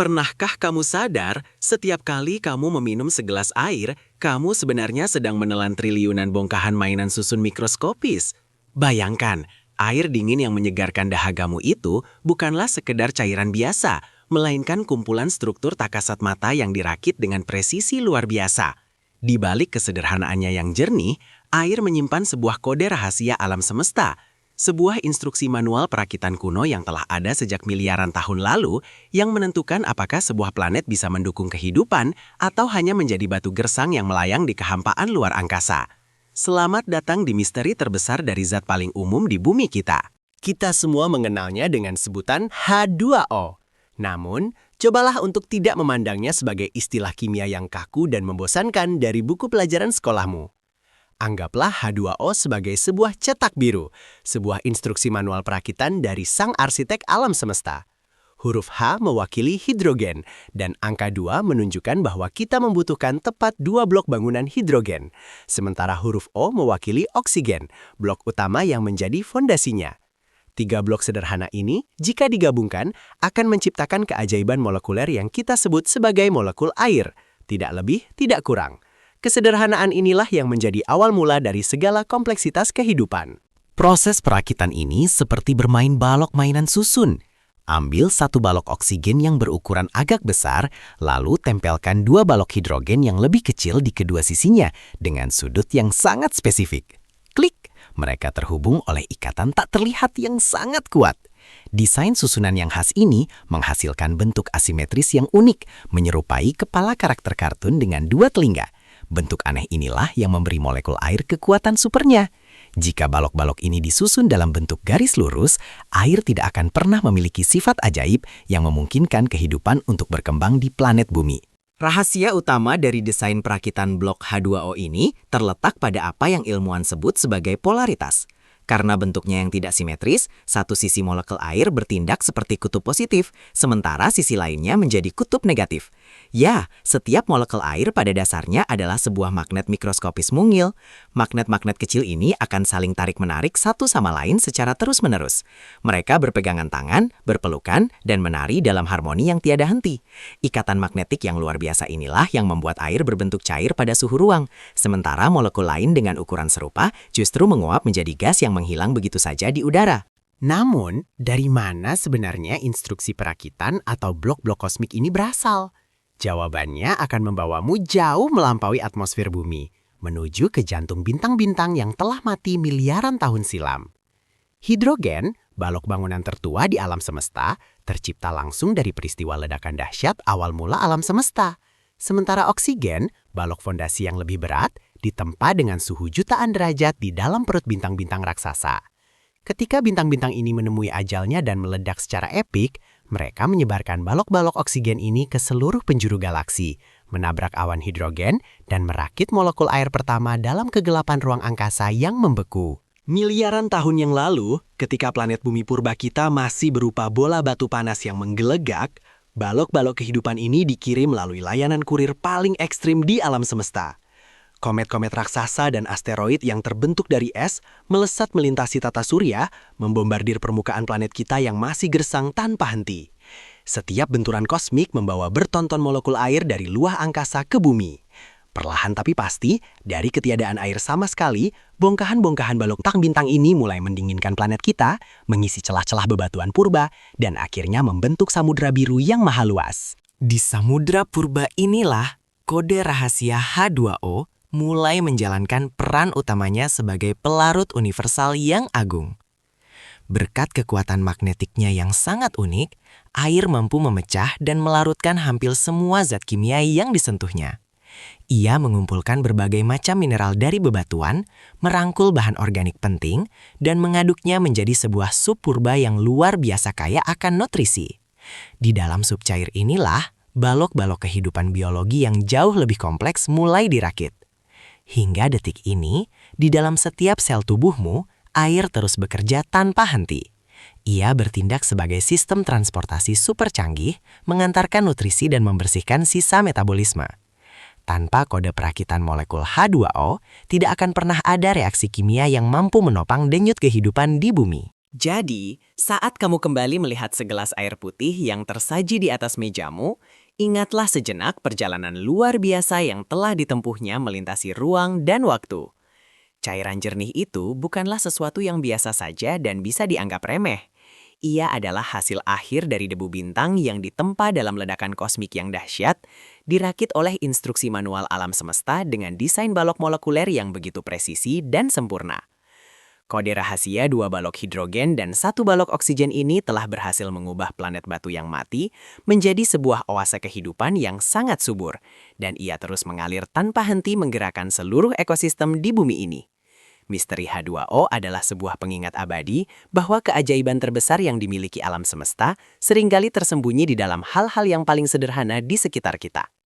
Pernahkah kamu sadar, setiap kali kamu meminum segelas air, kamu sebenarnya sedang menelan triliunan bongkahan mainan susun mikroskopis? Bayangkan, air dingin yang menyegarkan dahagamu itu bukanlah sekedar cairan biasa, melainkan kumpulan struktur tak kasat mata yang dirakit dengan presisi luar biasa. Di balik kesederhanaannya yang jernih, air menyimpan sebuah kode rahasia alam semesta. Sebuah instruksi manual perakitan kuno yang telah ada sejak miliaran tahun lalu yang menentukan apakah sebuah planet bisa mendukung kehidupan atau hanya menjadi batu gersang yang melayang di kehampaan luar angkasa. Selamat datang di misteri terbesar dari zat paling umum di bumi kita. Kita semua mengenalnya dengan sebutan H2O. Namun, cobalah untuk tidak memandangnya sebagai istilah kimia yang kaku dan membosankan dari buku pelajaran sekolahmu. Anggaplah H2O sebagai sebuah cetak biru, sebuah instruksi manual perakitan dari sang arsitek alam semesta. Huruf H mewakili hidrogen, dan angka 2 menunjukkan bahwa kita membutuhkan tepat 2 blok bangunan hidrogen. Sementara huruf O mewakili oksigen, blok utama yang menjadi fondasinya. 3 blok sederhana ini, jika digabungkan, akan menciptakan keajaiban molekuler yang kita sebut sebagai molekul air. Tidak lebih, tidak kurang. Kesederhanaan inilah yang menjadi awal mula dari segala kompleksitas kehidupan. Proses perakitan ini seperti bermain balok mainan susun. Ambil satu balok oksigen yang berukuran agak besar, lalu tempelkan 2 balok hidrogen yang lebih kecil di kedua sisinya dengan sudut yang sangat spesifik. Klik, mereka terhubung oleh ikatan tak terlihat yang sangat kuat. Desain susunan yang khas ini menghasilkan bentuk asimetris yang unik, menyerupai kepala karakter kartun dengan 2 telinga. Bentuk aneh inilah yang memberi molekul air kekuatan supernya. Jika balok-balok ini disusun dalam bentuk garis lurus, air tidak akan pernah memiliki sifat ajaib yang memungkinkan kehidupan untuk berkembang di planet bumi. Rahasia utama dari desain perakitan blok H2O ini terletak pada apa yang ilmuwan sebut sebagai polaritas. Karena bentuknya yang tidak simetris, satu sisi molekul air bertindak seperti kutub positif, sementara sisi lainnya menjadi kutub negatif. Ya, setiap molekul air pada dasarnya adalah sebuah magnet mikroskopis mungil. Magnet-magnet kecil ini akan saling tarik-menarik satu sama lain secara terus-menerus. Mereka berpegangan tangan, berpelukan, dan menari dalam harmoni yang tiada henti. Ikatan magnetik yang luar biasa inilah yang membuat air berbentuk cair pada suhu ruang, sementara molekul lain dengan ukuran serupa justru menguap menjadi gas yang menghilang begitu saja di udara. Namun, dari mana sebenarnya instruksi perakitan atau blok-blok kosmik ini berasal? Jawabannya akan membawamu jauh melampaui atmosfer bumi, menuju ke jantung bintang-bintang yang telah mati miliaran tahun silam. Hidrogen, balok bangunan tertua di alam semesta, tercipta langsung dari peristiwa ledakan dahsyat awal mula alam semesta. Sementara oksigen, balok fondasi yang lebih berat, ditempa dengan suhu jutaan derajat di dalam perut bintang-bintang raksasa. Ketika bintang-bintang ini menemui ajalnya dan meledak secara epik, mereka menyebarkan balok-balok oksigen ini ke seluruh penjuru galaksi, menabrak awan hidrogen, dan merakit molekul air pertama dalam kegelapan ruang angkasa yang membeku. Miliaran tahun yang lalu, ketika planet bumi purba kita masih berupa bola batu panas yang menggelegak, balok-balok kehidupan ini dikirim melalui layanan kurir paling ekstrim di alam semesta. Komet-komet raksasa dan asteroid yang terbentuk dari es melesat melintasi tata surya, membombardir permukaan planet kita yang masih gersang tanpa henti. Setiap benturan kosmik membawa bertonton molekul air dari luar angkasa ke bumi. Perlahan tapi pasti, dari ketiadaan air sama sekali, bongkahan-bongkahan balok bintang ini mulai mendinginkan planet kita, mengisi celah-celah bebatuan purba, dan akhirnya membentuk samudra biru yang maha luas. Di samudra purba inilah kode rahasia H2O mulai menjalankan peran utamanya sebagai pelarut universal yang agung. Berkat kekuatan magnetiknya yang sangat unik, air mampu memecah dan melarutkan hampir semua zat kimia yang disentuhnya. Ia mengumpulkan berbagai macam mineral dari bebatuan, merangkul bahan organik penting, dan mengaduknya menjadi sebuah sup purba yang luar biasa kaya akan nutrisi. Di dalam sup cair inilah, balok-balok kehidupan biologi yang jauh lebih kompleks mulai dirakit. Hingga detik ini, di dalam setiap sel tubuhmu, air terus bekerja tanpa henti. Ia bertindak sebagai sistem transportasi super canggih, mengantarkan nutrisi dan membersihkan sisa metabolisme. Tanpa kode perakitan molekul H2O, tidak akan pernah ada reaksi kimia yang mampu menopang denyut kehidupan di bumi. Jadi, saat kamu kembali melihat segelas air putih yang tersaji di atas mejamu, ingatlah sejenak perjalanan luar biasa yang telah ditempuhnya melintasi ruang dan waktu. Cairan jernih itu bukanlah sesuatu yang biasa saja dan bisa dianggap remeh. Ia adalah hasil akhir dari debu bintang yang ditempa dalam ledakan kosmik yang dahsyat, dirakit oleh instruksi manual alam semesta dengan desain balok molekuler yang begitu presisi dan sempurna. Kode rahasia 2 balok hidrogen dan 1 balok oksigen ini telah berhasil mengubah planet batu yang mati menjadi sebuah oase kehidupan yang sangat subur, dan ia terus mengalir tanpa henti menggerakkan seluruh ekosistem di bumi ini. Misteri H2O adalah sebuah pengingat abadi bahwa keajaiban terbesar yang dimiliki alam semesta seringkali tersembunyi di dalam hal-hal yang paling sederhana di sekitar kita.